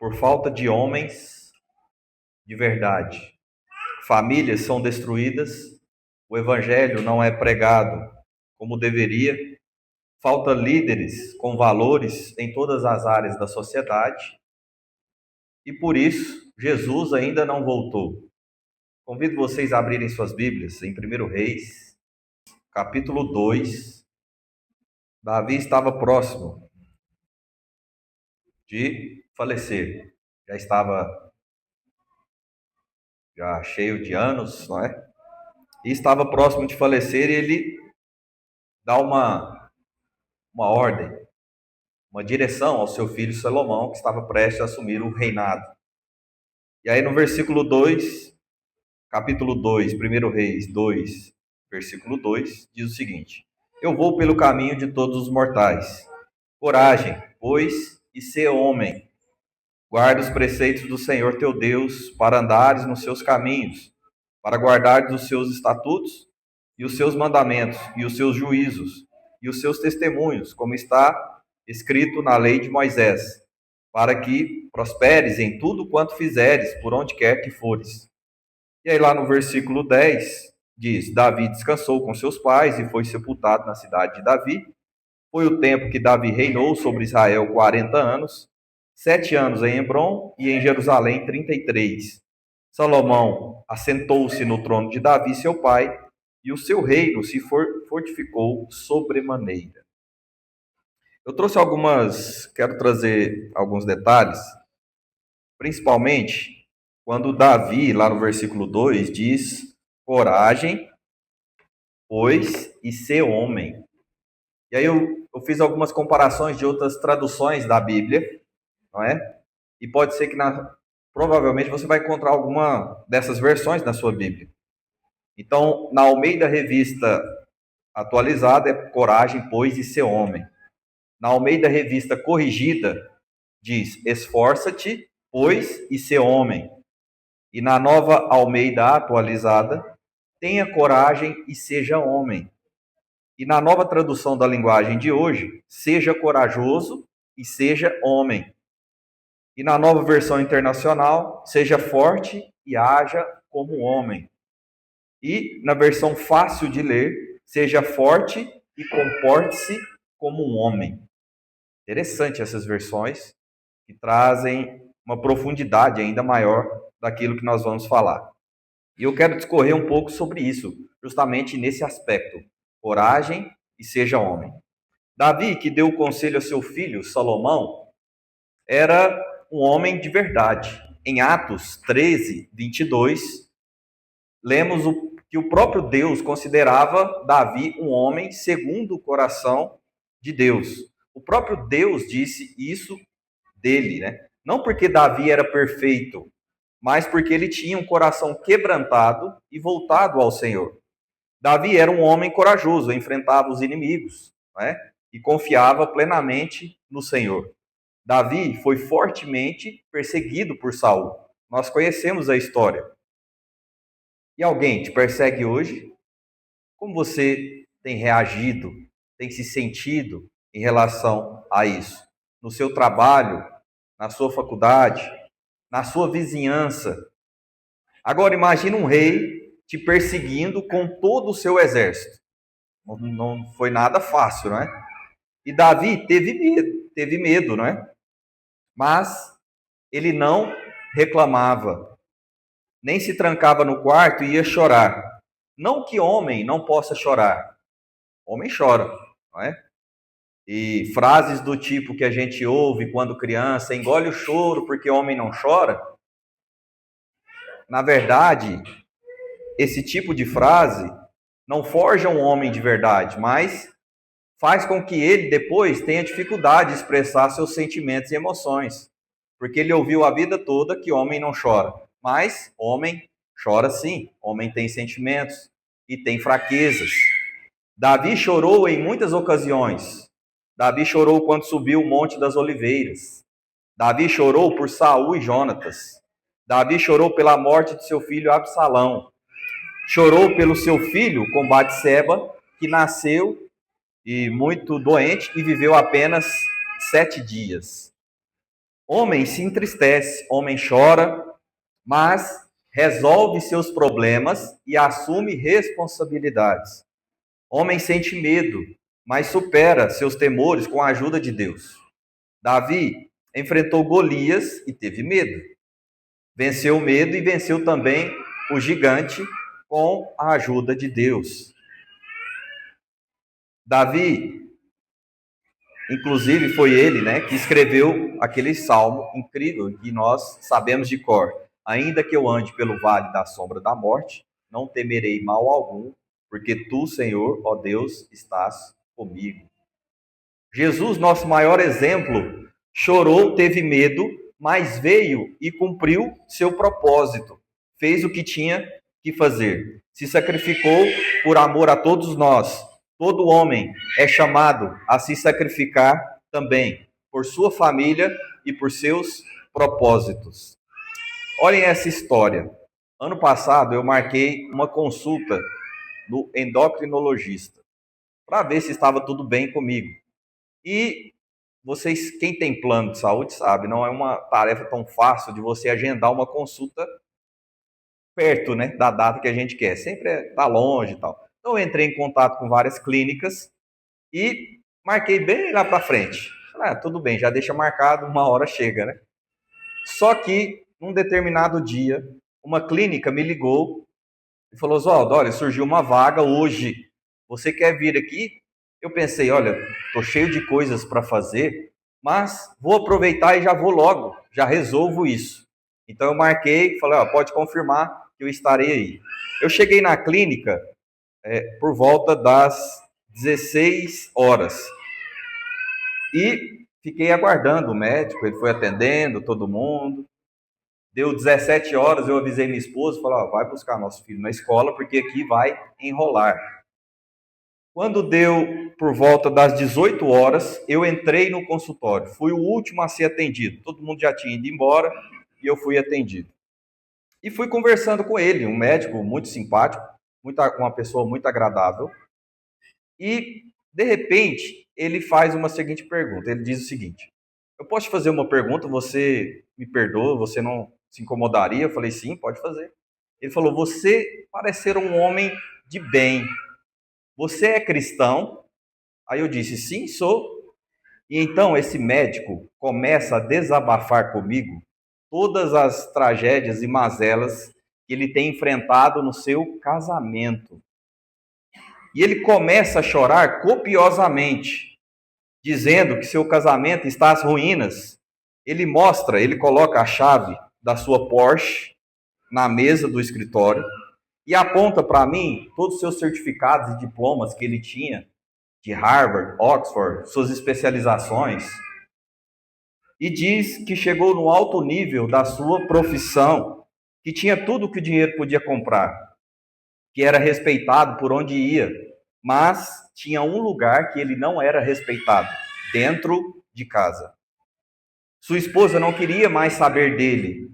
por falta de homens de verdade. Famílias são destruídas, o evangelho não é pregado como deveria, falta líderes com valores em todas as áreas da sociedade e por isso Jesus ainda não voltou. Convido vocês a abrirem suas Bíblias em 1 Reis, capítulo 2. Davi estava próximo de falecer, já cheio de anos, não é? E estava próximo de falecer e ele dá uma ordem, uma direção ao seu filho Salomão, que estava prestes a assumir o reinado. E aí no versículo 2, capítulo 2, 1 Reis 2, versículo 2, diz o seguinte: Eu vou pelo caminho de todos os mortais. Coragem, pois, e sê homem. Guarda os preceitos do Senhor teu Deus, para andares nos seus caminhos, para guardares os seus estatutos, e os seus mandamentos, e os seus juízos, e os seus testemunhos, como está escrito na lei de Moisés, para que prosperes em tudo quanto fizeres, por onde quer que fores. E aí lá no versículo 10, diz: Davi descansou com seus pais e foi sepultado na cidade de Davi. Foi o tempo que Davi reinou sobre Israel 40 anos, 7 anos em Hebrom e em Jerusalém 33. Salomão assentou-se no trono de Davi, seu pai, e o seu reino se fortificou sobremaneira. Quero trazer alguns detalhes, principalmente quando Davi, lá no versículo 2, diz: coragem, pois, e ser homem. E aí eu fiz algumas comparações de outras traduções da Bíblia, não é? E pode ser que provavelmente você vai encontrar alguma dessas versões na sua Bíblia. Então, na Almeida Revista Atualizada é coragem, pois, e ser homem. Na Almeida Revista Corrigida diz: esforça-te, pois, e ser homem. E na Nova Almeida Atualizada, tenha coragem e seja homem. E na nova tradução da linguagem de hoje, seja corajoso e seja homem. E na nova versão internacional, seja forte e haja como homem. E na versão fácil de ler, seja forte e comporte-se como um homem. Interessante essas versões, que trazem uma profundidade ainda maior daquilo que nós vamos falar. E eu quero discorrer um pouco sobre isso, justamente nesse aspecto: coragem e seja homem. Davi, que deu o conselho a seu filho Salomão, era um homem de verdade. Em Atos 13, 22, lemos que o próprio Deus considerava Davi um homem segundo o coração de Deus. O próprio Deus disse isso dele, né? Não porque Davi era perfeito, mas porque ele tinha um coração quebrantado e voltado ao Senhor. Davi era um homem corajoso, enfrentava os inimigos, né? E confiava plenamente no Senhor. Davi foi fortemente perseguido por Saul. Nós conhecemos a história. E alguém te persegue hoje? Como você tem reagido, tem se sentido em relação a isso? No seu trabalho, na sua faculdade, na sua vizinhança. Agora imagine um rei te perseguindo com todo o seu exército. Não foi nada fácil, não é? E Davi teve medo, não é? Mas ele não reclamava, nem se trancava no quarto e ia chorar. Não que homem não possa chorar. Homem chora, não é? E frases do tipo que a gente ouve quando criança: engole o choro porque homem não chora. Na verdade, esse tipo de frase não forja um homem de verdade, mas faz com que ele depois tenha dificuldade de expressar seus sentimentos e emoções. Porque ele ouviu a vida toda que homem não chora. Mas homem chora sim, homem tem sentimentos e tem fraquezas. Davi chorou em muitas ocasiões. Davi chorou quando subiu o Monte das Oliveiras. Davi chorou por Saul e Jonatas. Davi chorou pela morte de seu filho Absalão. Chorou pelo seu filho com Batseba, que nasceu e muito doente e viveu apenas 7 dias. Homem se entristece, homem chora, mas resolve seus problemas e assume responsabilidades. Homem sente medo, mas supera seus temores com a ajuda de Deus. Davi enfrentou Golias e teve medo. Venceu o medo e venceu também o gigante com a ajuda de Deus. Davi, inclusive, foi ele, que escreveu aquele salmo incrível que nós sabemos de cor. Ainda que eu ande pelo vale da sombra da morte, não temerei mal algum, porque tu, Senhor, ó Deus, estás comigo. Jesus, nosso maior exemplo, chorou, teve medo, mas veio e cumpriu seu propósito. Fez o que tinha que fazer. Se sacrificou por amor a todos nós. Todo homem é chamado a se sacrificar também por sua família e por seus propósitos. Olhem essa história. Ano passado eu marquei uma consulta no endocrinologista para ver se estava tudo bem comigo. E vocês, quem tem plano de saúde sabe, não é uma tarefa tão fácil de você agendar uma consulta perto, da data que a gente quer. Sempre está longe e tal. Então eu entrei em contato com várias clínicas e marquei bem lá para frente. Tudo bem, já deixa marcado, uma hora chega, né? Só que, num determinado dia, uma clínica me ligou e falou: Oswaldo, olha, surgiu uma vaga hoje. Você quer vir aqui? Eu pensei, olha, estou cheio de coisas para fazer, mas vou aproveitar e já vou logo, já resolvo isso. Então eu marquei, falei, pode confirmar que eu estarei aí. Eu cheguei na clínica por volta das 16 horas e fiquei aguardando o médico, ele foi atendendo todo mundo. Deu 17 horas, eu avisei minha esposa, falei, vai buscar nosso filho na escola, porque aqui vai enrolar. Quando deu por volta das 18 horas, eu entrei no consultório. Fui o último a ser atendido. Todo mundo já tinha ido embora e eu fui atendido. E fui conversando com ele, um médico muito simpático, uma pessoa muito agradável. E, de repente, ele faz uma seguinte pergunta. Ele diz o seguinte: eu posso te fazer uma pergunta, você me perdoa, você não se incomodaria? Eu falei, sim, pode fazer. Ele falou, você parece ser um homem de bem. Você é cristão? Aí eu disse, sim, sou. E então esse médico começa a desabafar comigo todas as tragédias e mazelas que ele tem enfrentado no seu casamento. E ele começa a chorar copiosamente, dizendo que seu casamento está às ruínas. Ele coloca a chave da sua Porsche na mesa do escritório e aponta para mim todos os seus certificados e diplomas que ele tinha de Harvard, Oxford, suas especializações, e diz que chegou no alto nível da sua profissão, que tinha tudo que o dinheiro podia comprar, que era respeitado por onde ia, mas tinha um lugar que ele não era respeitado, dentro de casa. Sua esposa não queria mais saber dele.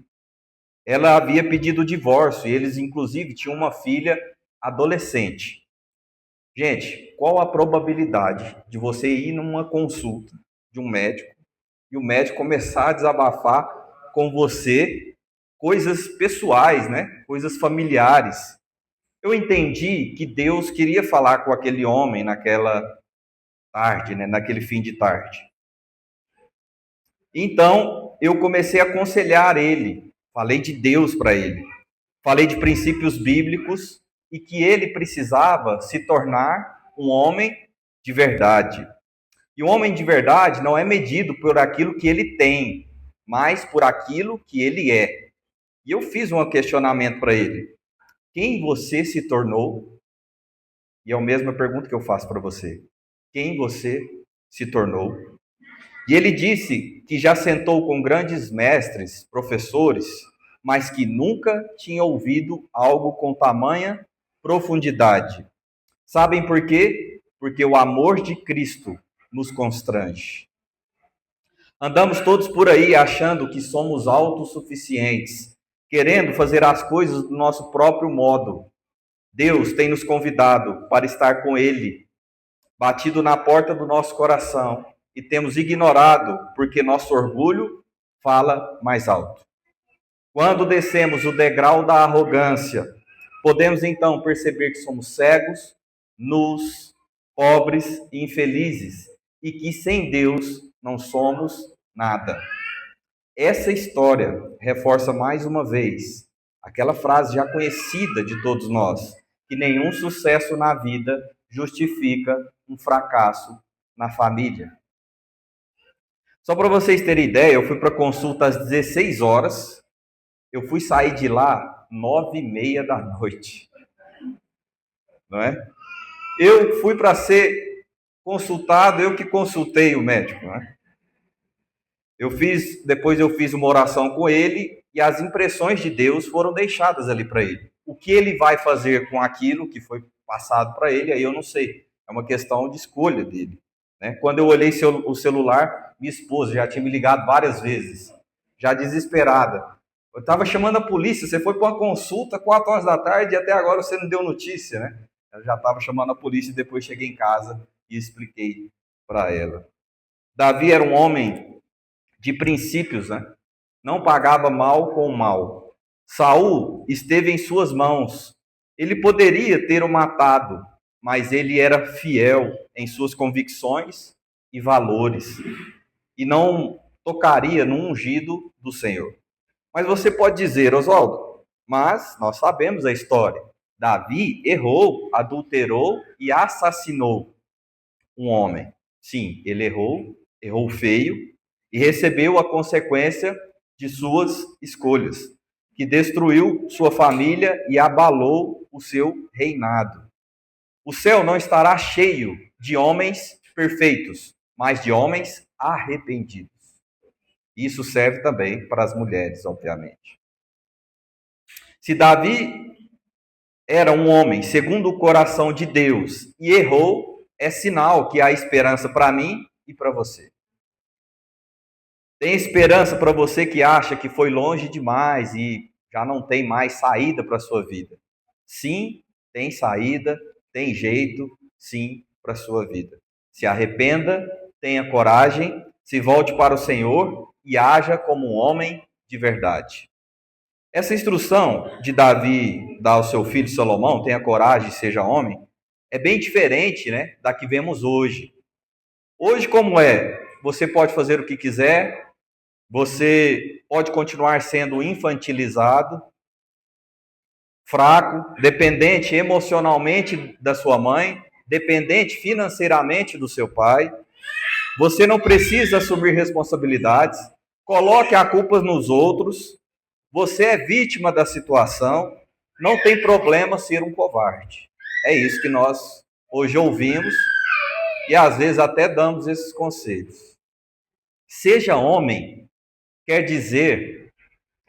Ela havia pedido o divórcio, e eles inclusive tinham uma filha adolescente. Gente, qual a probabilidade de você ir numa consulta de um médico e o médico começar a desabafar com você coisas pessoais, coisas familiares? Eu entendi que Deus queria falar com aquele homem naquela tarde, naquele fim de tarde. Então, eu comecei a aconselhar ele, falei de Deus para ele, falei de princípios bíblicos e que ele precisava se tornar um homem de verdade. E o homem de verdade não é medido por aquilo que ele tem, mas por aquilo que ele é. E eu fiz um questionamento para ele: quem você se tornou? E é a mesma pergunta que eu faço para você: quem você se tornou? E ele disse que já sentou com grandes mestres, professores, mas que nunca tinha ouvido algo com tamanha profundidade. Sabem por quê? Porque o amor de Cristo nos constrange. Andamos todos por aí achando que somos autossuficientes, querendo fazer as coisas do nosso próprio modo. Deus tem nos convidado para estar com Ele, batido na porta do nosso coração, e temos ignorado porque nosso orgulho fala mais alto. Quando descemos o degrau da arrogância, podemos então perceber que somos cegos, nus, pobres e infelizes, e que sem Deus não somos nada. Essa história reforça mais uma vez aquela frase já conhecida de todos nós, que nenhum sucesso na vida justifica um fracasso na família. Só para vocês terem ideia, eu fui para consulta às 16 horas, eu fui sair de lá 9h30 da noite. Não é? Eu fui para ser consultado, eu que consultei o médico, não é? Depois eu fiz uma oração com ele e as impressões de Deus foram deixadas ali para ele. O que ele vai fazer com aquilo que foi passado para ele, aí eu não sei. É uma questão de escolha dele. Né? Quando eu olhei o celular, minha esposa já tinha me ligado várias vezes, já desesperada. Eu estava chamando a polícia, você foi para uma consulta 4 horas da tarde e até agora você não deu notícia, né? Eu já estava chamando a polícia e depois cheguei em casa e expliquei para ela. Davi era um homem de princípios, né? Não pagava mal com mal. Saul esteve em suas mãos. Ele poderia ter o matado, mas ele era fiel em suas convicções e valores e não tocaria no ungido do Senhor. Mas você pode dizer, Oswaldo, mas nós sabemos a história. Davi errou, adulterou e assassinou um homem. Sim, ele errou feio e recebeu a consequência de suas escolhas, que destruiu sua família e abalou o seu reinado. O céu não estará cheio de homens perfeitos, mas de homens arrependidos. Isso serve também para as mulheres, obviamente. Se Davi era um homem segundo o coração de Deus e errou, é sinal que há esperança para mim e para você. Tem esperança para você que acha que foi longe demais e já não tem mais saída para a sua vida. Sim, tem saída, tem jeito, sim, para a sua vida. Se arrependa, tenha coragem, se volte para o Senhor e haja como um homem de verdade. Essa instrução de Davi dar ao seu filho Salomão, tenha coragem, seja homem, é bem diferente, né, da que vemos hoje. Hoje, como é? Você pode fazer o que quiser, você pode continuar sendo infantilizado, fraco, dependente emocionalmente da sua mãe, dependente financeiramente do seu pai. Você não precisa assumir responsabilidades, coloque a culpa nos outros. Você é vítima da situação, não tem problema ser um covarde. É isso que nós hoje ouvimos e às vezes até damos esses conselhos. Seja homem quer dizer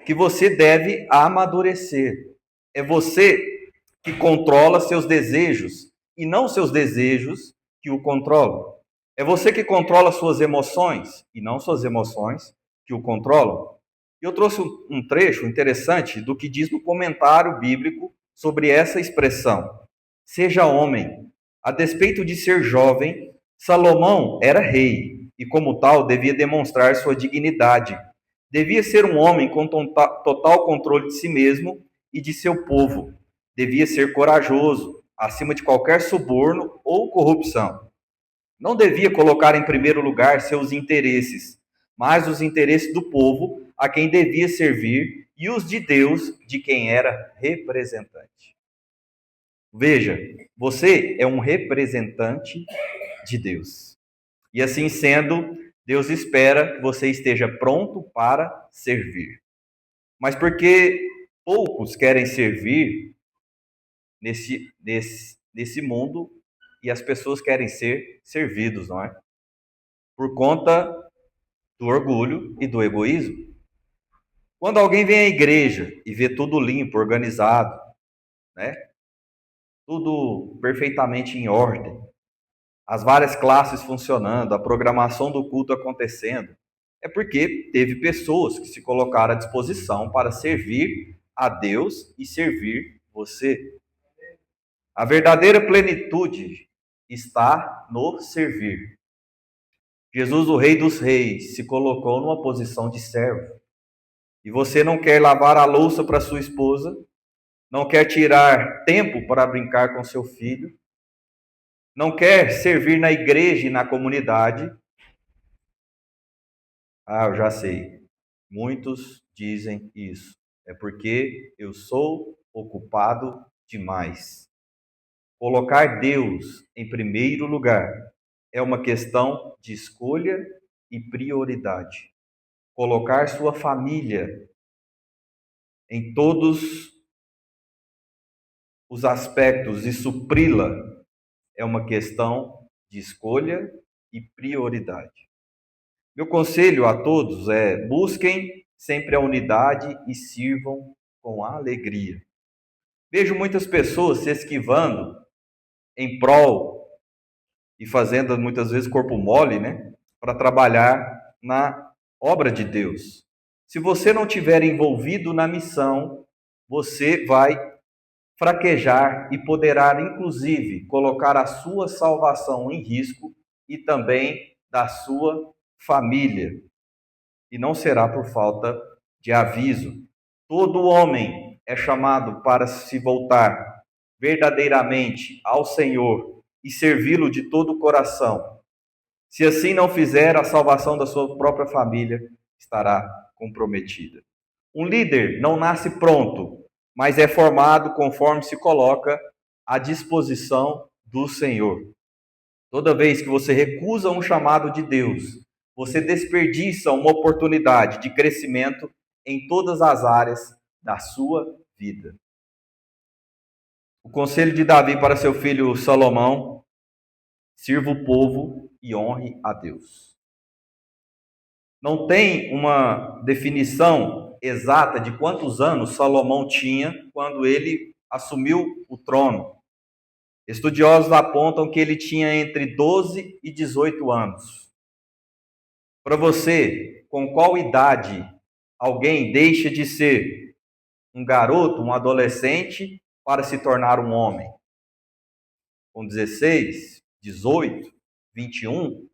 que você deve amadurecer. É você que controla seus desejos e não seus desejos que o controlam. É você que controla suas emoções e não suas emoções que o controlam. Eu trouxe um trecho interessante do que diz no comentário bíblico sobre essa expressão. Seja homem. A despeito de ser jovem, Salomão era rei e, como tal, devia demonstrar sua dignidade. Devia ser um homem com total controle de si mesmo e de seu povo. Devia ser corajoso, acima de qualquer suborno ou corrupção. Não devia colocar em primeiro lugar seus interesses, mas os interesses do povo a quem devia servir e os de Deus, de quem era representante. Veja, você é um representante de Deus. E assim sendo, Deus espera que você esteja pronto para servir. Mas porque poucos querem servir nesse mundo e as pessoas querem ser servidos, não é? Por conta do orgulho e do egoísmo. Quando alguém vem à igreja e vê tudo limpo, organizado, né? Tudo perfeitamente em ordem, as várias classes funcionando, a programação do culto acontecendo, é porque teve pessoas que se colocaram à disposição para servir a Deus e servir você. A verdadeira plenitude está no servir. Jesus, o Rei dos Reis, se colocou numa posição de servo. E você não quer lavar a louça para sua esposa, não quer tirar tempo para brincar com seu filho, não quer servir na igreja e na comunidade. Ah, eu já sei. Muitos dizem isso. É porque eu sou ocupado demais. Colocar Deus em primeiro lugar é uma questão de escolha e prioridade. Colocar sua família em todos os aspectos e supri-la é uma questão de escolha e prioridade. Meu conselho a todos é: busquem sempre a unidade e sirvam com alegria. Vejo muitas pessoas se esquivando em prol e fazendo muitas vezes corpo mole, né, para trabalhar na obra de Deus. Se você não estiver envolvido na missão, você vai fraquejar e poderá, inclusive, colocar a sua salvação em risco e também da sua família. E não será por falta de aviso. Todo homem é chamado para se voltar verdadeiramente ao Senhor e servi-lo de todo o coração. Se assim não fizer, a salvação da sua própria família estará comprometida. Um líder não nasce pronto, mas é formado conforme se coloca à disposição do Senhor. Toda vez que você recusa um chamado de Deus, você desperdiça uma oportunidade de crescimento em todas as áreas da sua vida. O conselho de Davi para seu filho Salomão: sirva o povo e honre a Deus. Não tem uma definição exata de quantos anos Salomão tinha quando ele assumiu o trono. Estudiosos apontam que ele tinha entre 12 e 18 anos. Para você, com qual idade alguém deixa de ser um garoto, um adolescente, para se tornar um homem? Com 16, 18, 21?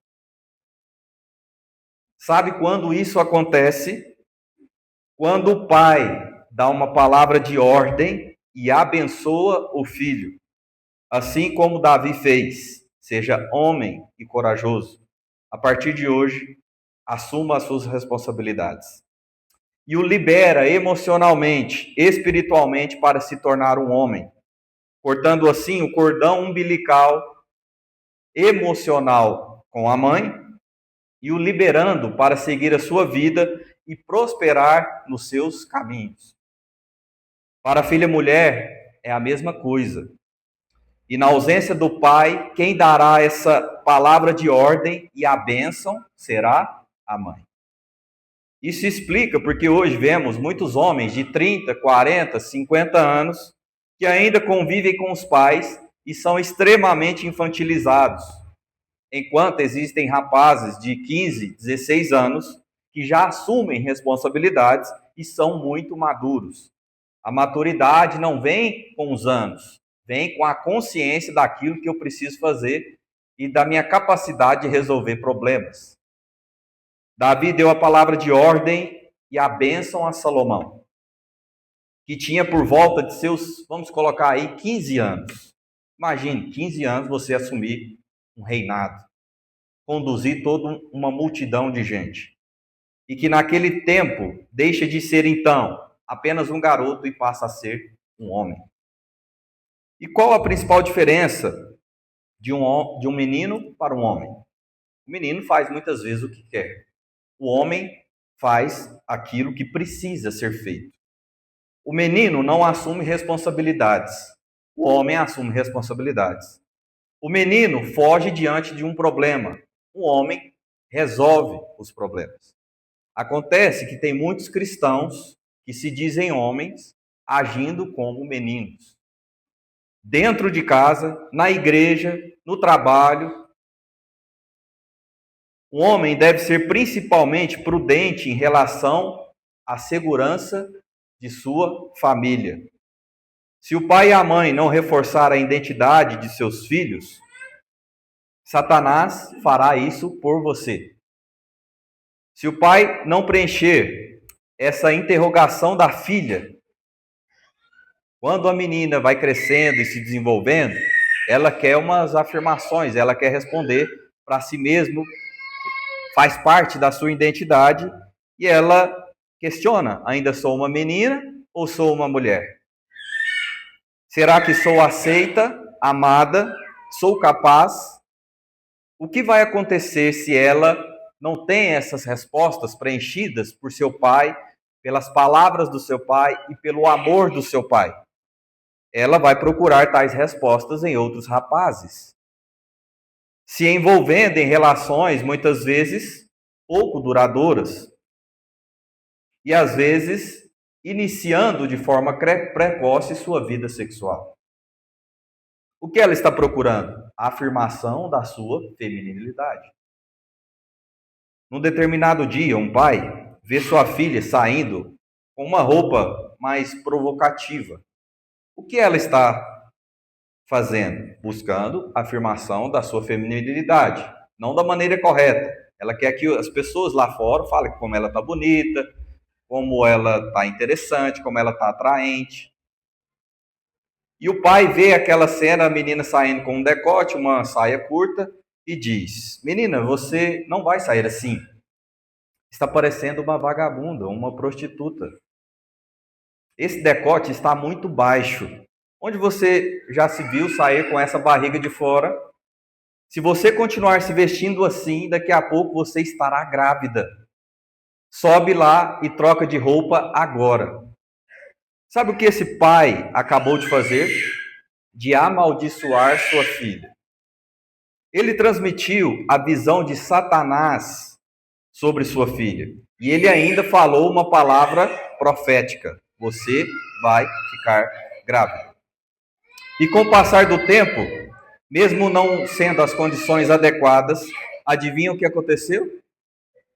Sabe quando isso acontece? Quando o pai dá uma palavra de ordem e abençoa o filho. Assim como Davi fez: seja homem e corajoso. A partir de hoje, assuma as suas responsabilidades. E o libera emocionalmente, espiritualmente, para se tornar um homem. Cortando assim o cordão umbilical emocional com a mãe e o liberando para seguir a sua vida e prosperar nos seus caminhos. Para a filha mulher é a mesma coisa. E na ausência do pai, quem dará essa palavra de ordem e a bênção será a mãe. Isso explica porque hoje vemos muitos homens de 30, 40, 50 anos que ainda convivem com os pais e são extremamente infantilizados, enquanto existem rapazes de 15, 16 anos que já assumem responsabilidades e são muito maduros. A maturidade não vem com os anos, vem com a consciência daquilo que eu preciso fazer e da minha capacidade de resolver problemas. Davi deu a palavra de ordem e a bênção a Salomão, que tinha por volta de seus, vamos colocar aí, 15 anos. Imagine, 15 anos você assumir um reinado, conduzir toda uma multidão de gente. E que naquele tempo deixa de ser, então, apenas um garoto e passa a ser um homem. E qual a principal diferença de um menino para um homem? O menino faz muitas vezes o que quer. O homem faz aquilo que precisa ser feito. O menino não assume responsabilidades. O homem assume responsabilidades. O menino foge diante de um problema. O homem resolve os problemas. Acontece que tem muitos cristãos que se dizem homens agindo como meninos. Dentro de casa, na igreja, no trabalho. O homem deve ser principalmente prudente em relação à segurança de sua família. Se o pai e a mãe não reforçar a identidade de seus filhos, Satanás fará isso por você. Se o pai não preencher essa interrogação da filha, quando a menina vai crescendo e se desenvolvendo, ela quer umas afirmações, ela quer responder para si mesmo, faz parte da sua identidade, e ela questiona: ainda sou uma menina ou sou uma mulher? Será que sou aceita, amada, sou capaz? O que vai acontecer se ela não tem essas respostas preenchidas por seu pai, pelas palavras do seu pai e pelo amor do seu pai? Ela vai procurar tais respostas em outros rapazes, se envolvendo em relações muitas vezes pouco duradouras e às vezes iniciando de forma precoce sua vida sexual. O que ela está procurando? A afirmação da sua feminilidade. Num determinado dia, um pai vê sua filha saindo com uma roupa mais provocativa. O que ela está fazendo? Buscando a afirmação da sua feminilidade, não da maneira correta. Ela quer que as pessoas lá fora falem como ela está bonita, como ela está interessante, como ela está atraente. E o pai vê aquela cena, a menina saindo com um decote, uma saia curta, e diz: menina, você não vai sair assim. Está parecendo uma vagabunda, uma prostituta. Esse decote está muito baixo. Onde você já se viu sair com essa barriga de fora? Se você continuar se vestindo assim, daqui a pouco você estará grávida. Sobe lá e troca de roupa agora. Sabe o que esse pai acabou de fazer? De amaldiçoar sua filha. Ele transmitiu a visão de Satanás sobre sua filha. E ele ainda falou uma palavra profética: você vai ficar grávida. E com o passar do tempo, mesmo não sendo as condições adequadas, adivinha o que aconteceu?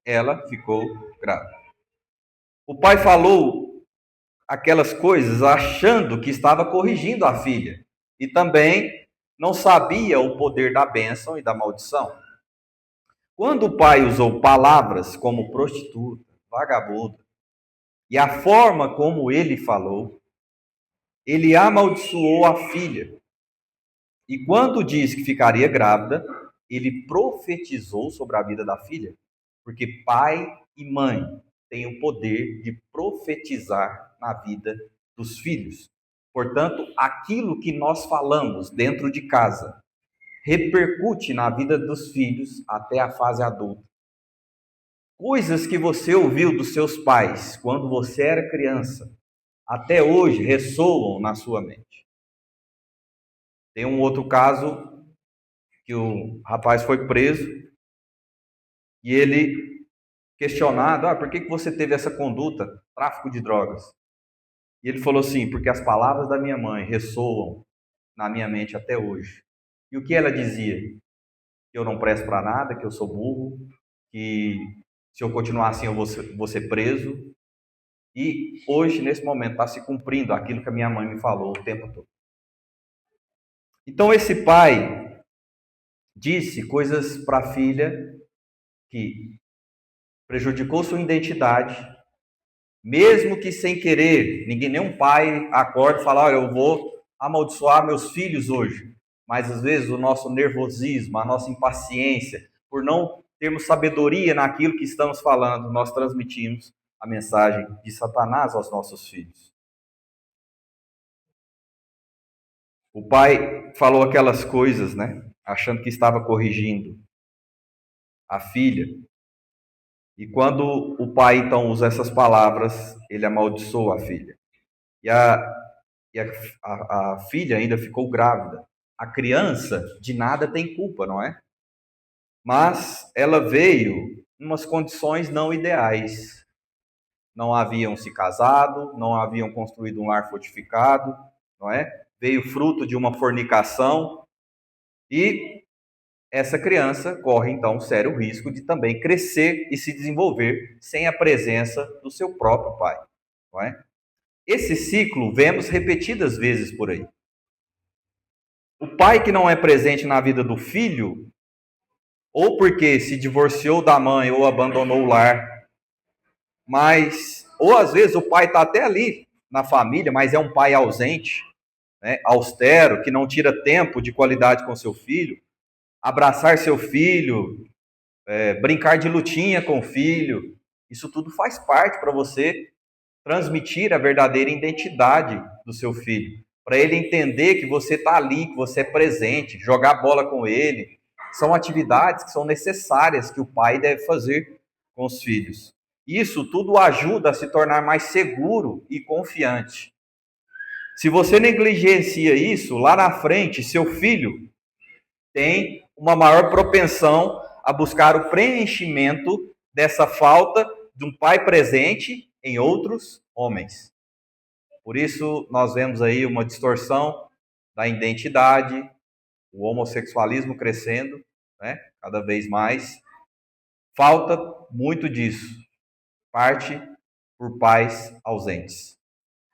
Ela ficou grávida. O pai falou aquelas coisas achando que estava corrigindo a filha. E também não sabia o poder da bênção e da maldição. Quando o pai usou palavras como prostituta, vagabunda, e a forma como ele falou, ele amaldiçoou a filha. E quando disse que ficaria grávida, ele profetizou sobre a vida da filha. Porque pai e mãe têm o poder de profetizar na vida dos filhos. Portanto, aquilo que nós falamos dentro de casa repercute na vida dos filhos até a fase adulta. Coisas que você ouviu dos seus pais quando você era criança, até hoje ressoam na sua mente. Tem um outro caso que o rapaz foi preso e ele questionado: por que você teve essa conduta, tráfico de drogas? E ele falou assim: porque as palavras da minha mãe ressoam na minha mente até hoje. E o que ela dizia? Que eu não presto para nada, que eu sou burro, que se eu continuar assim eu vou ser preso. E hoje, nesse momento, está se cumprindo aquilo que a minha mãe me falou o tempo todo. Então esse pai disse coisas para a filha que prejudicou sua identidade, mesmo que sem querer. Nenhum pai acorda e fala: olha, eu vou amaldiçoar meus filhos hoje. Mas às vezes o nosso nervosismo, a nossa impaciência, por não termos sabedoria naquilo que estamos falando, nós transmitimos a mensagem de Satanás aos nossos filhos. O pai falou aquelas coisas, né? Achando que estava corrigindo a filha. E quando o pai então usa essas palavras, ele amaldiçoa a filha. E a filha ainda ficou grávida. A criança de nada tem culpa, não é? Mas ela veio em umas condições não ideais. Não haviam se casado, não haviam construído um lar fortificado, não é? Veio fruto de uma fornicação e essa criança corre então um sério risco de também crescer e se desenvolver sem a presença do seu próprio pai, não é? Esse ciclo vemos repetidas vezes por aí. O pai que não é presente na vida do filho, ou porque se divorciou da mãe ou abandonou o lar mas, ou às vezes o pai está até ali na família, mas é um pai ausente, né, austero, que não tira tempo de qualidade com seu filho, abraçar seu filho, brincar de lutinha com o filho, isso tudo faz parte para você transmitir a verdadeira identidade do seu filho, para ele entender que você está ali, que você é presente, jogar bola com ele, são atividades que são necessárias que o pai deve fazer com os filhos. Isso tudo ajuda a se tornar mais seguro e confiante. Se você negligencia isso, lá na frente, seu filho tem uma maior propensão a buscar o preenchimento dessa falta de um pai presente em outros homens. Por isso, nós vemos aí uma distorção da identidade, o homossexualismo crescendo, né, cada vez mais. Falta muito disso. Parte por pais ausentes.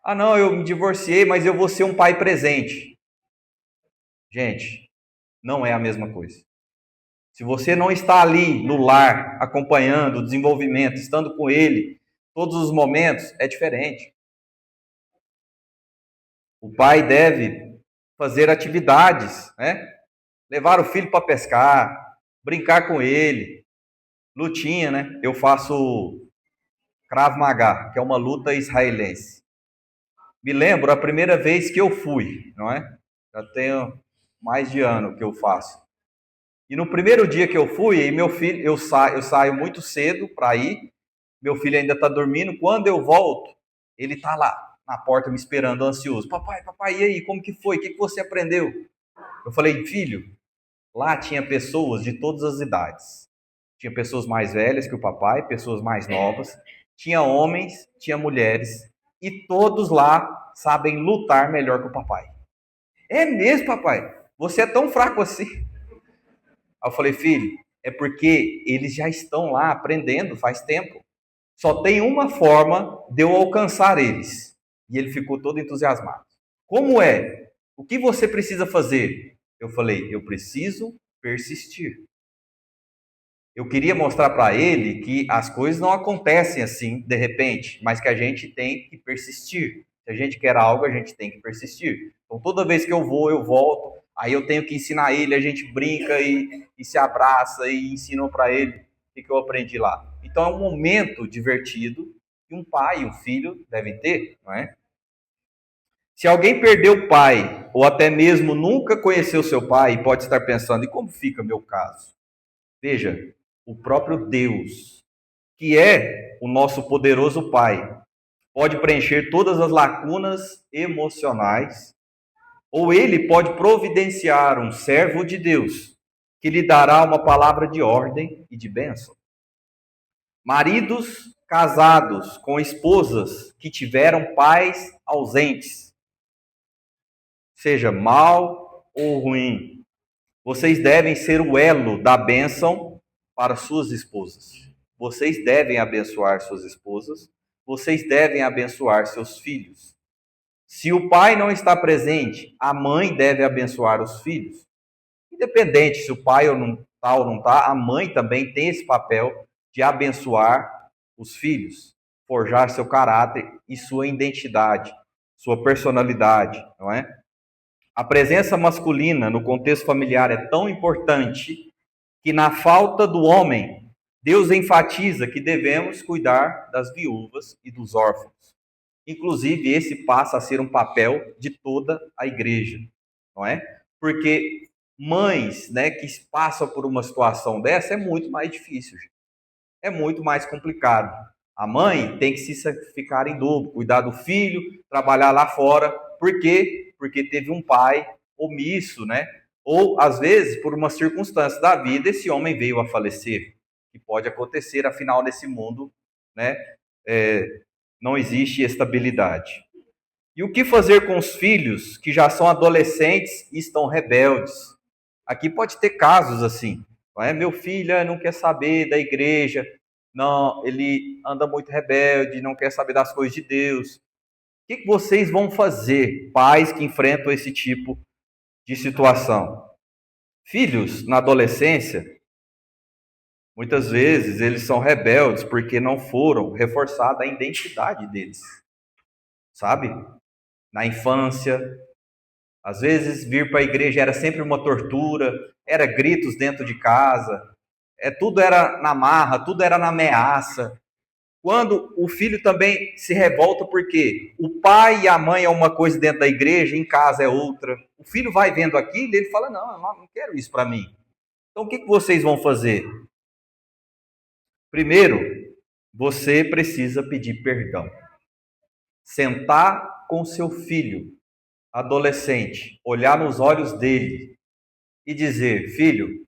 Ah, não, eu me divorciei, mas eu vou ser um pai presente. Gente, não é a mesma coisa. Se você não está ali no lar, acompanhando o desenvolvimento, estando com ele todos os momentos, é diferente. O pai deve fazer atividades, né? Levar o filho para pescar, brincar com ele, lutinha, né? Eu faço Krav Maga, que é uma luta israelense. Me lembro a primeira vez que eu fui, não é? Já tenho mais de ano que eu faço. E no primeiro dia que eu fui, meu filho, eu saio muito cedo para ir, meu filho ainda está dormindo. Quando eu volto, ele está lá na porta me esperando, ansioso. Papai, e aí, como que foi? O que você aprendeu? Eu falei, filho, lá tinha pessoas de todas as idades. Tinha pessoas mais velhas que o papai, pessoas mais novas. Tinha homens, tinha mulheres. E todos lá sabem lutar melhor que o papai. É mesmo, papai? Você é tão fraco assim? Aí eu falei, filho, é porque eles já estão lá aprendendo faz tempo. Só tem uma forma de eu alcançar eles. E ele ficou todo entusiasmado. Como é? O que você precisa fazer? Eu falei, eu preciso persistir. Eu queria mostrar para ele que as coisas não acontecem assim, de repente, mas que a gente tem que persistir. Se a gente quer algo, a gente tem que persistir. Então, toda vez que eu vou, eu volto. Aí eu tenho que ensinar ele, a gente brinca e se abraça e ensina para ele o que eu aprendi lá. Então, é um momento divertido que um pai e um filho devem ter, não é? Se alguém perdeu o pai, ou até mesmo nunca conheceu seu pai, pode estar pensando, e como fica meu caso? Veja, o próprio Deus, que é o nosso poderoso Pai, pode preencher todas as lacunas emocionais, ou ele pode providenciar um servo de Deus, que lhe dará uma palavra de ordem e de bênção. Maridos casados com esposas que tiveram pais ausentes, seja mal ou ruim, vocês devem ser o elo da bênção para suas esposas. Vocês devem abençoar suas esposas. Vocês devem abençoar seus filhos. Se o pai não está presente, a mãe deve abençoar os filhos. Independente se o pai ou não está, a mãe também tem esse papel de abençoar os filhos, forjar seu caráter e sua identidade, sua personalidade, não é? A presença masculina no contexto familiar é tão importante que, na falta do homem, Deus enfatiza que devemos cuidar das viúvas e dos órfãos. Inclusive, esse passa a ser um papel de toda a igreja, não é? Porque mães, né, que passam por uma situação dessa é muito mais difícil, é muito mais complicado. A mãe tem que se sacrificar em dobro, cuidar do filho, trabalhar lá fora. Por quê? Porque teve um pai omisso, né? Ou, às vezes, por uma circunstância da vida, esse homem veio a falecer. Que pode acontecer, afinal, nesse mundo, né? Não existe estabilidade. E o que fazer com os filhos que já são adolescentes e estão rebeldes? Aqui pode ter casos assim. Não é? Meu filho não quer saber da igreja, não, ele anda muito rebelde, não quer saber das coisas de Deus. O que vocês vão fazer, pais que enfrentam esse tipo de situação? Filhos na adolescência, Muitas vezes eles são rebeldes porque não foram reforçada a identidade deles, sabe? Na infância, às vezes vir para a igreja era sempre uma tortura, era gritos dentro de casa, tudo era na marra, tudo era na ameaça. Quando o filho também se revolta porque o pai e a mãe é uma coisa dentro da igreja, em casa é outra. O filho vai vendo aquilo e ele fala: não, eu não quero isso para mim. Então o que vocês vão fazer? Primeiro, você precisa pedir perdão. Sentar com seu filho, adolescente, olhar nos olhos dele e dizer: filho,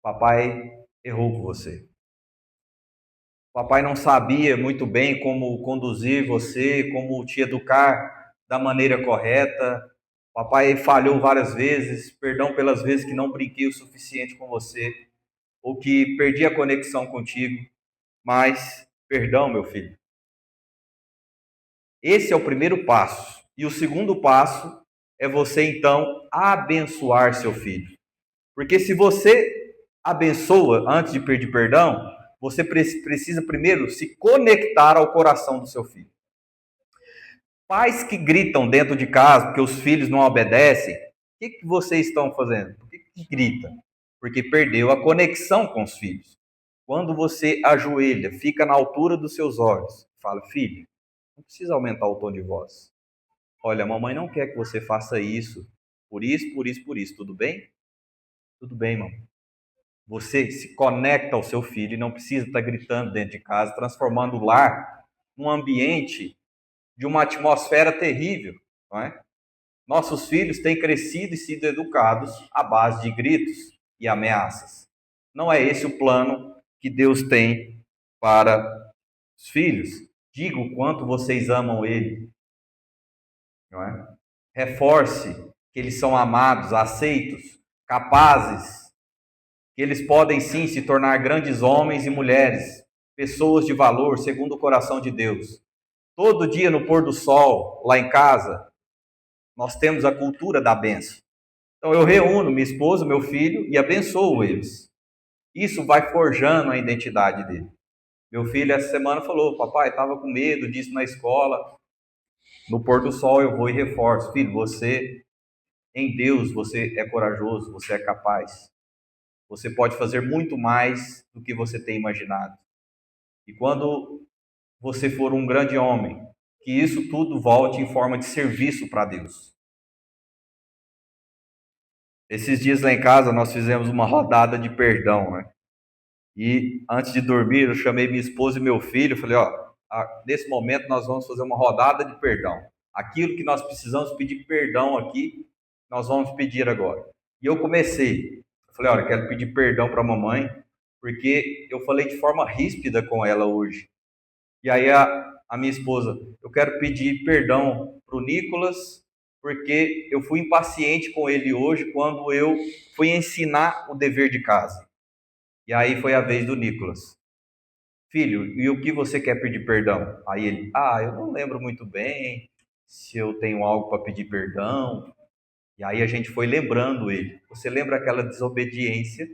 papai errou com você. Papai não sabia muito bem como conduzir você, como te educar da maneira correta. Papai falhou várias vezes. Perdão pelas vezes que não brinquei o suficiente com você, ou que perdi a conexão contigo. Mas, perdão, meu filho. Esse é o primeiro passo. E o segundo passo é você, então, abençoar seu filho. Porque se você abençoa antes de pedir perdão, você precisa primeiro se conectar ao coração do seu filho. Pais que gritam dentro de casa porque os filhos não obedecem, o que vocês estão fazendo? Por que grita? Porque perdeu a conexão com os filhos. Quando você ajoelha, fica na altura dos seus olhos, fala: filho, não precisa aumentar o tom de voz. Olha, a mamãe não quer que você faça isso, por isso, por isso, por isso. Tudo bem? Tudo bem, mamãe. Você se conecta ao seu filho e não precisa estar gritando dentro de casa, transformando o lar num ambiente de uma atmosfera terrível, não é? Nossos filhos têm crescido e sido educados à base de gritos e ameaças. Não é esse o plano que Deus tem para os filhos. Diga o quanto vocês amam ele, não é? Reforce que eles são amados, aceitos, capazes, que eles podem sim se tornar grandes homens e mulheres, pessoas de valor, segundo o coração de Deus. Todo dia no pôr do sol, lá em casa, nós temos a cultura da bênção. Então eu reúno minha esposa, meu filho e abençoo eles. Isso vai forjando a identidade dele. Meu filho essa semana falou: papai, estava com medo disso na escola. No pôr do sol eu vou e reforço: filho, você, em Deus, você é corajoso, você é capaz. Você pode fazer muito mais do que você tem imaginado. E quando você for um grande homem, que isso tudo volte em forma de serviço para Deus. Esses dias lá em casa nós fizemos uma rodada de perdão, né? E antes de dormir eu chamei minha esposa e meu filho, falei: ó, nesse momento nós vamos fazer uma rodada de perdão. Aquilo que nós precisamos pedir perdão aqui, nós vamos pedir agora. E eu comecei. Eu falei: olha, eu quero pedir perdão para a mamãe, porque eu falei de forma ríspida com ela hoje. E aí a minha esposa: eu quero pedir perdão para o Nicolas, porque eu fui impaciente com ele hoje quando eu fui ensinar o dever de casa. E aí foi a vez do Nicolas: filho, e o que você quer pedir perdão? Aí ele: eu não lembro muito bem se eu tenho algo para pedir perdão. E aí a gente foi lembrando ele: você lembra aquela desobediência?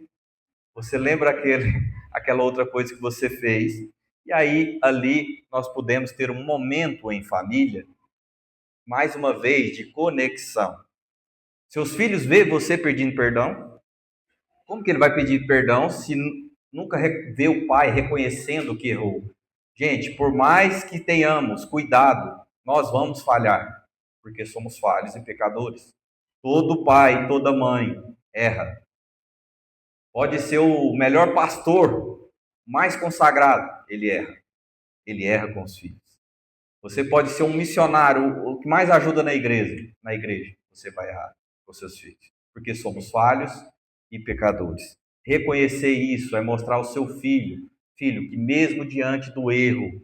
Você lembra aquela outra coisa que você fez? E aí ali nós pudemos ter um momento em família, mais uma vez, de conexão. Seus filhos veem você pedindo perdão? Como que ele vai pedir perdão se nunca vê o pai reconhecendo que errou? Gente, por mais que tenhamos cuidado, nós vamos falhar, porque somos falhos e pecadores. Todo pai, toda mãe erra. Pode ser o melhor pastor, mais consagrado, ele erra. Ele erra com os filhos. Você pode ser um missionário, o que mais ajuda na igreja, você vai errar com seus filhos, porque somos falhos e pecadores. Reconhecer isso é mostrar ao seu filho, que mesmo diante do erro,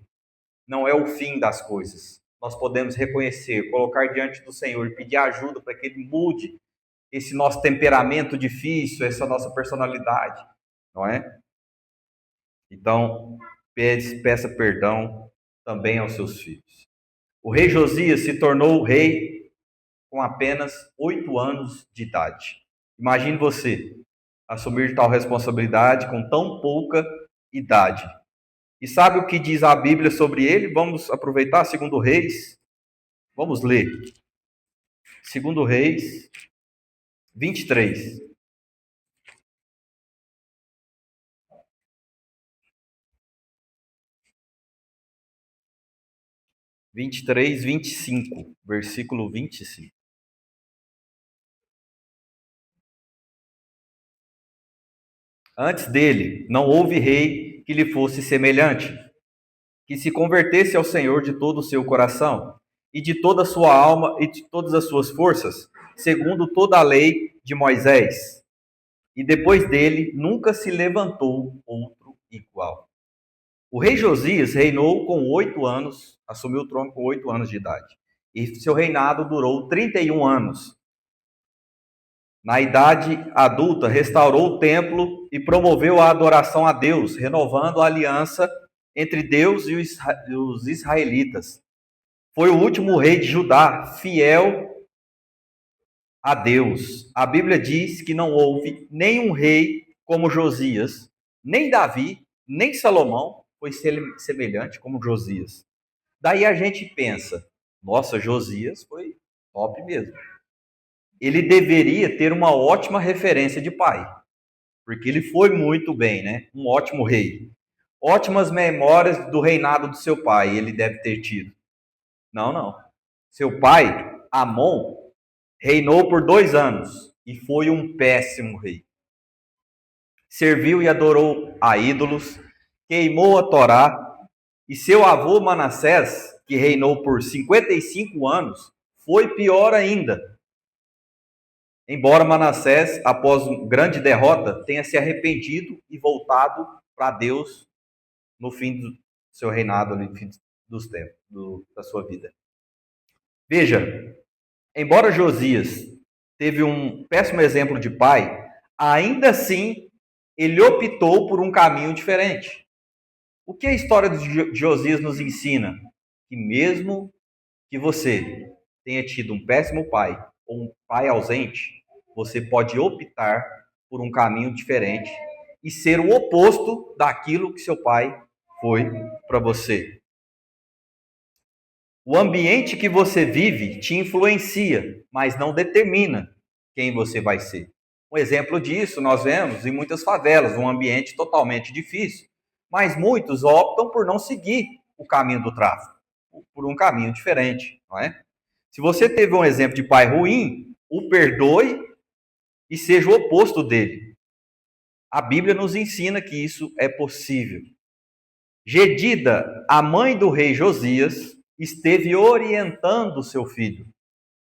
não é o fim das coisas. Nós podemos reconhecer, colocar diante do Senhor e pedir ajuda para que Ele mude esse nosso temperamento difícil, essa nossa personalidade, não é? Então, peça perdão também aos seus filhos. O rei Josias se tornou rei com apenas 8 anos de idade. Imagine você, assumir tal responsabilidade com tão pouca idade. E sabe o que diz a Bíblia sobre ele? Vamos aproveitar, segundo Reis. Vamos ler. Segundo Reis 23. 23, 25, versículo 25. Antes dele, não houve rei que lhe fosse semelhante, que se convertesse ao Senhor de todo o seu coração, e de toda a sua alma, e de todas as suas forças, segundo toda a lei de Moisés. E depois dele, nunca se levantou outro igual. O rei Josias reinou com 8 anos, assumiu o trono com 8 anos de idade. E seu reinado durou 31 anos. Na idade adulta, restaurou o templo e promoveu a adoração a Deus, renovando a aliança entre Deus e os israelitas. Foi o último rei de Judá, fiel a Deus. A Bíblia diz que não houve nenhum rei como Josias, nem Davi, nem Salomão foi semelhante como Josias. Daí a gente pensa, nossa, Josias foi top mesmo. Ele deveria ter uma ótima referência de pai, porque ele foi muito bem, né? Um ótimo rei. Ótimas memórias do reinado do seu pai ele deve ter tido. Não. Seu pai, Amon, reinou por 2 anos e foi um péssimo rei. Serviu e adorou a ídolos, queimou a Torá, e seu avô Manassés, que reinou por 55 anos, foi pior ainda. Embora Manassés, após uma grande derrota, tenha se arrependido e voltado para Deus no fim do seu reinado, no fim dos tempos, da sua vida. Veja, embora Josias teve um péssimo exemplo de pai, ainda assim ele optou por um caminho diferente. O que a história de Josias nos ensina? Que mesmo que você tenha tido um péssimo pai ou um pai ausente, você pode optar por um caminho diferente e ser o oposto daquilo que seu pai foi para você. O ambiente que você vive te influencia, mas não determina quem você vai ser. Um exemplo disso nós vemos em muitas favelas, um ambiente totalmente difícil, mas muitos optam por não seguir o caminho do tráfico, por um caminho diferente, não é? Se você teve um exemplo de pai ruim, o perdoe e seja o oposto dele. A Bíblia nos ensina que isso é possível. Gedida, a mãe do rei Josias, esteve orientando seu filho.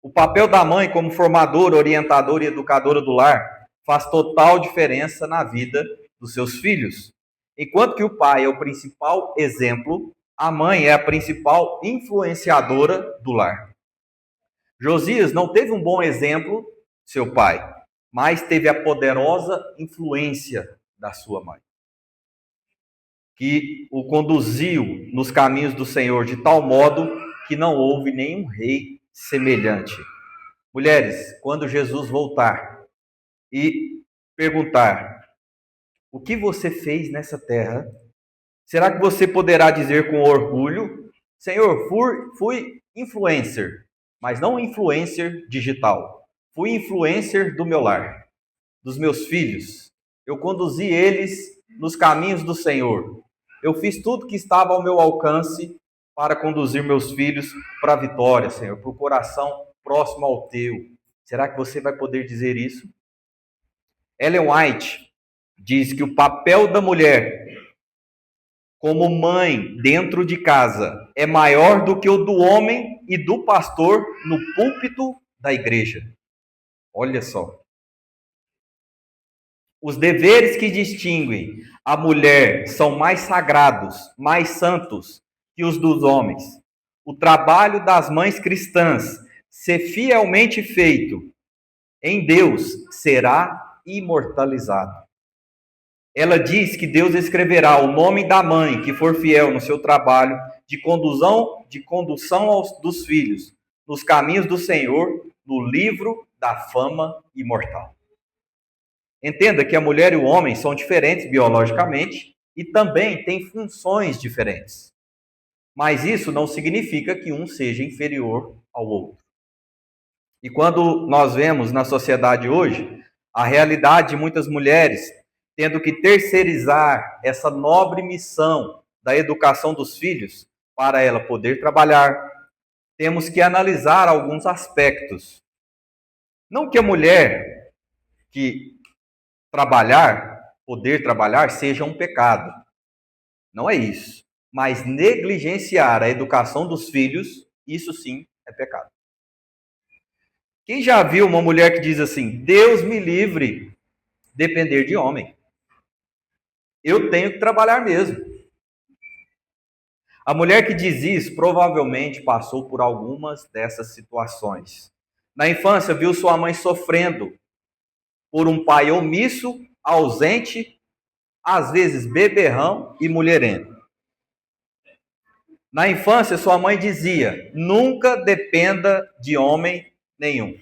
O papel da mãe como formadora, orientadora e educadora do lar faz total diferença na vida dos seus filhos. Enquanto que o pai é o principal exemplo, a mãe é a principal influenciadora do lar. Josias não teve um bom exemplo, seu pai, mas teve a poderosa influência da sua mãe, que o conduziu nos caminhos do Senhor de tal modo que não houve nenhum rei semelhante. Mulheres, quando Jesus voltar e perguntar o que você fez nessa terra, será que você poderá dizer com orgulho, Senhor, fui influencer, mas não influencer digital. Fui influencer do meu lar, dos meus filhos. Eu conduzi eles nos caminhos do Senhor. Eu fiz tudo que estava ao meu alcance para conduzir meus filhos para a vitória, Senhor, para o coração próximo ao teu. Será que você vai poder dizer isso? Ellen White diz que o papel da mulher como mãe dentro de casa é maior do que o do homem e do pastor no púlpito da igreja. Olha só. Os deveres que distinguem a mulher são mais sagrados, mais santos que os dos homens. O trabalho das mães cristãs, se fielmente feito em Deus, será imortalizado. Ela diz que Deus escreverá o nome da mãe que for fiel no seu trabalho de condução dos filhos nos caminhos do Senhor, no livro da fama imortal. Entenda que a mulher e o homem são diferentes biologicamente e também têm funções diferentes. Mas isso não significa que um seja inferior ao outro. E quando nós vemos na sociedade hoje a realidade de muitas mulheres tendo que terceirizar essa nobre missão da educação dos filhos para ela poder trabalhar, temos que analisar alguns aspectos. Não que a mulher que poder trabalhar, seja um pecado. Não é isso. Mas negligenciar a educação dos filhos, isso sim é pecado. Quem já viu uma mulher que diz assim, Deus me livre depender de homem? Eu tenho que trabalhar mesmo. A mulher que diz isso provavelmente passou por algumas dessas situações. Na infância, viu sua mãe sofrendo por um pai omisso, ausente, às vezes beberrão e mulherengo. Na infância, sua mãe dizia, nunca dependa de homem nenhum.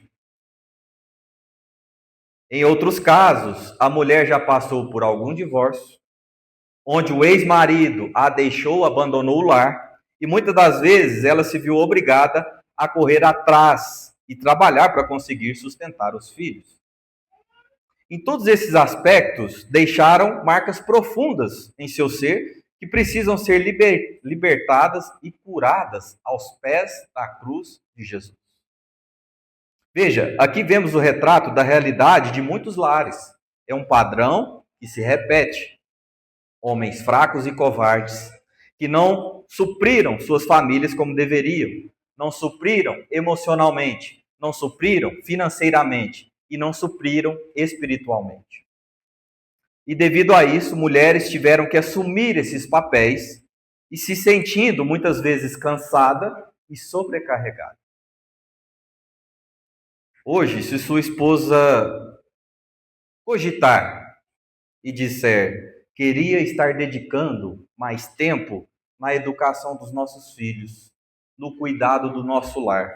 Em outros casos, a mulher já passou por algum divórcio, onde o ex-marido a deixou, abandonou o lar, e muitas das vezes ela se viu obrigada a correr atrás e trabalhar para conseguir sustentar os filhos. Em todos esses aspectos, deixaram marcas profundas em seu ser que precisam ser libertadas e curadas aos pés da cruz de Jesus. Veja, aqui vemos o retrato da realidade de muitos lares. É um padrão que se repete. Homens fracos e covardes, que não supriram suas famílias como deveriam, não supriram emocionalmente, não supriram financeiramente e não supriram espiritualmente. E devido a isso, mulheres tiveram que assumir esses papéis e se sentindo muitas vezes cansada e sobrecarregada. Hoje, se sua esposa cogitar e disser queria estar dedicando mais tempo na educação dos nossos filhos, no cuidado do nosso lar,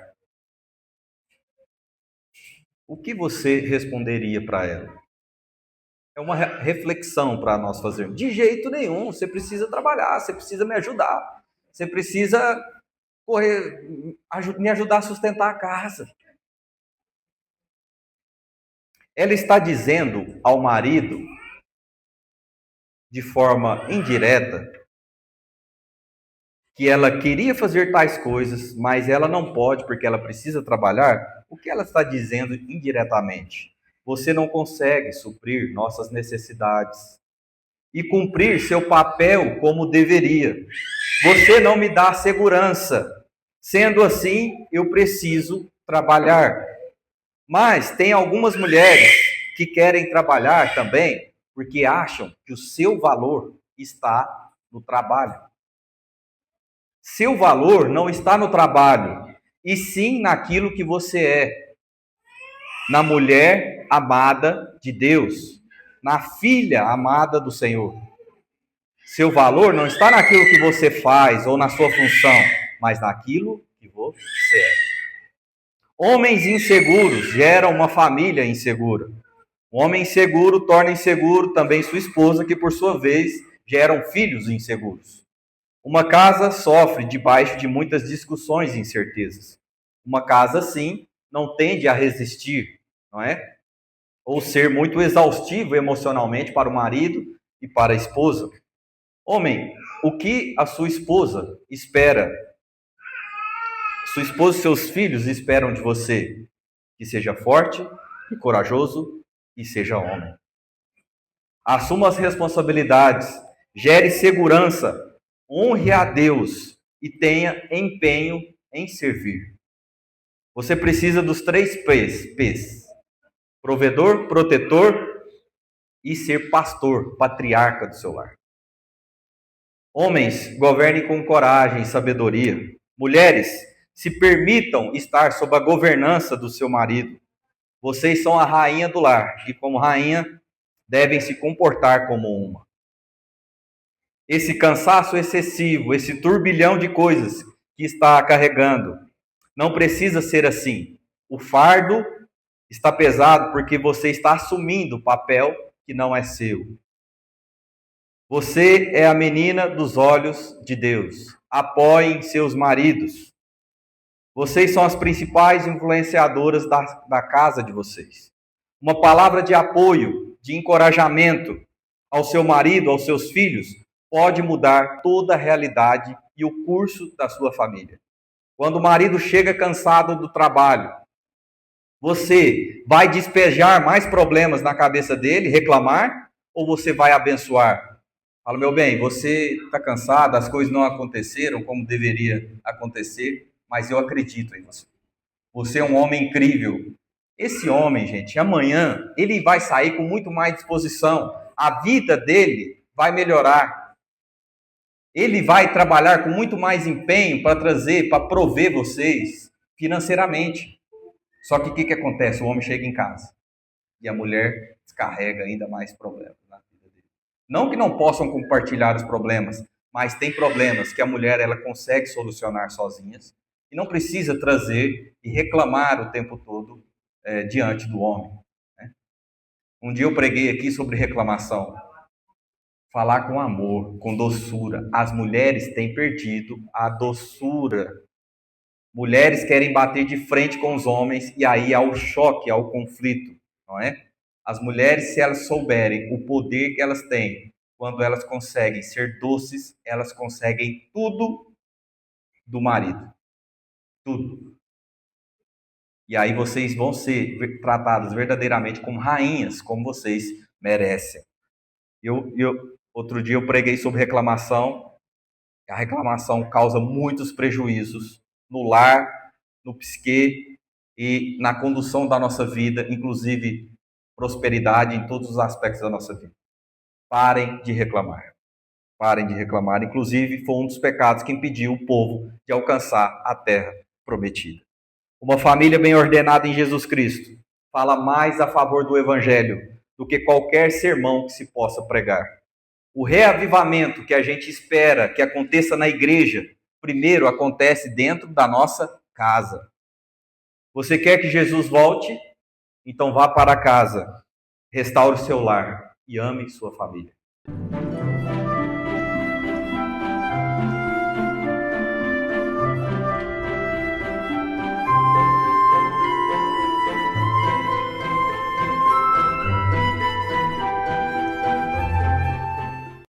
o que você responderia para ela? É uma reflexão para nós fazermos. De jeito nenhum, você precisa trabalhar, você precisa me ajudar, você precisa me ajudar a sustentar a casa. Ela está dizendo ao marido, de forma indireta, que ela queria fazer tais coisas, mas ela não pode porque ela precisa trabalhar. O que ela está dizendo indiretamente? Você não consegue suprir nossas necessidades e cumprir seu papel como deveria. Você não me dá segurança. Sendo assim, eu preciso trabalhar. Mas tem algumas mulheres que querem trabalhar também porque acham que o seu valor está no trabalho. Seu valor não está no trabalho, e sim naquilo que você é. Na mulher amada de Deus, na filha amada do Senhor. Seu valor não está naquilo que você faz ou na sua função, mas naquilo que você é. Homens inseguros geram uma família insegura. Um homem inseguro torna inseguro também sua esposa, que por sua vez geram filhos inseguros. Uma casa sofre debaixo de muitas discussões e incertezas. Uma casa, assim, não tende a resistir, não é? Ou ser muito exaustivo emocionalmente para o marido e para a esposa. Homem, o que a sua esposa espera? Sua esposa e seus filhos esperam de você que seja forte e corajoso e seja homem. Assuma as responsabilidades, gere segurança, honre a Deus e tenha empenho em servir. Você precisa dos 3 P's. Provedor, protetor e ser pastor, patriarca do seu lar. Homens, governem com coragem e sabedoria. Mulheres, se permitam estar sob a governança do seu marido. Vocês são a rainha do lar e, como rainha, devem se comportar como uma. Esse cansaço excessivo, esse turbilhão de coisas que está carregando, não precisa ser assim. O fardo Está pesado porque você está assumindo o papel que não é seu. Você é a menina dos olhos de Deus. Apoiem seus maridos. Vocês são as principais influenciadoras da casa de vocês. Uma palavra de apoio, de encorajamento ao seu marido, aos seus filhos, pode mudar toda a realidade e o curso da sua família. Quando o marido chega cansado do trabalho, você vai despejar mais problemas na cabeça dele, reclamar, ou você vai abençoar? Fala, meu bem, você está cansado, as coisas não aconteceram como deveria acontecer, mas eu acredito em você. Você é um homem incrível. Esse homem, gente, amanhã ele vai sair com muito mais disposição. A vida dele vai melhorar. Ele vai trabalhar com muito mais empenho para trazer, para prover vocês financeiramente. Só que o que acontece? O homem chega em casa e a mulher descarrega ainda mais problemas na vida dele. Não que não possam compartilhar os problemas, mas tem problemas que a mulher ela consegue solucionar sozinhas e não precisa trazer e reclamar o tempo todo diante do homem. Né? Um dia eu preguei aqui sobre reclamação. Falar com amor, com doçura. As mulheres têm perdido a doçura. Mulheres querem bater de frente com os homens e aí há o choque, há o conflito, não é? As mulheres, se elas souberem o poder que elas têm, quando elas conseguem ser doces, elas conseguem tudo do marido. Tudo. E aí vocês vão ser tratadas verdadeiramente como rainhas, como vocês merecem. Outro dia eu preguei sobre reclamação. A reclamação causa muitos prejuízos no lar, no psique e na condução da nossa vida, inclusive prosperidade em todos os aspectos da nossa vida. Parem de reclamar. Parem de reclamar. Inclusive, foi um dos pecados que impediu o povo de alcançar a terra prometida. Uma família bem ordenada em Jesus Cristo fala mais a favor do Evangelho do que qualquer sermão que se possa pregar. O reavivamento que a gente espera que aconteça na igreja, primeiro acontece dentro da nossa casa. Você quer que Jesus volte? Então vá para casa, restaure seu lar e ame sua família.